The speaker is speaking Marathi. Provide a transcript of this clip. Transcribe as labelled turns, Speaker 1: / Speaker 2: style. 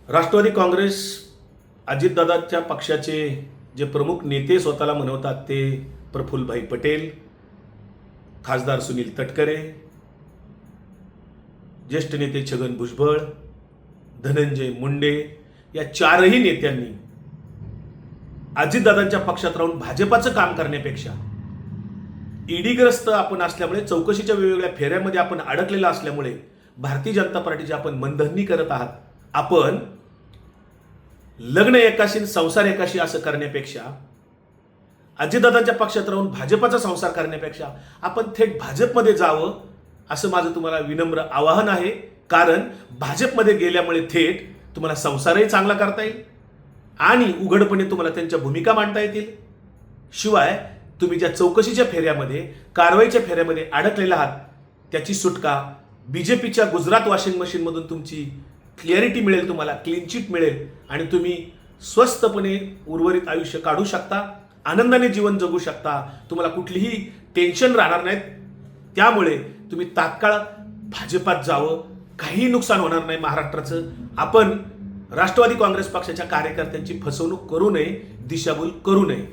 Speaker 1: राष्ट्रवादी काँग्रेस अजितदादांच्या पक्षाचे जे प्रमुख नेते स्वतःला म्हणवतात ते प्रफुल्लभाई पटेल, खासदार सुनील तटकरे, ज्येष्ठ नेते छगन भुजबळ, धनंजय मुंडे या चारही नेत्यांनी अजितदादांच्या पक्षात राहून भाजपाचं काम करण्यापेक्षा ईडीग्रस्त आपण असल्यामुळे, चौकशीच्या वेगवेगळ्या फेऱ्यामध्ये आपण अडकलेला असल्यामुळे भारतीय जनता पार्टीची आपण मनधरणी करत आहात. आपण लग्न एकाशी संसार एकाशी असं करण्यापेक्षा, अजितदादांच्या पक्षात राहून भाजपाचा संसार करण्यापेक्षा आपण थेट भाजपमध्ये जावं असं माझं तुम्हाला विनम्र आवाहन आहे. कारण भाजपमध्ये गेल्यामुळे थेट तुम्हाला संसारही चांगला करता येईल आणि उघडपणे तुम्हाला त्यांच्या भूमिका मांडता येतील. शिवाय तुम्ही ज्या चौकशीच्या फेऱ्यामध्ये, कारवाईच्या फेऱ्यामध्ये अडकलेला आहात त्याची सुटका बीजेपीच्या गुजरात वॉशिंग मशीनमधून तुमची क्लिअरिटी मिळेल, तुम्हाला क्लीन चिट मिळेल आणि तुम्ही स्वस्तपणे उर्वरित आयुष्य काढू शकता, आनंदाने जीवन जगू शकता. तुम्हाला कुठलीही टेन्शन राहणार नाहीत. त्यामुळे तुम्ही तात्काळ भाजपात जावं, काहीही नुकसान होणार नाही महाराष्ट्राचं. आपण राष्ट्रवादी काँग्रेस पक्षाच्या कार्यकर्त्यांची फसवणूक करू नये, दिशाभूल करू नये.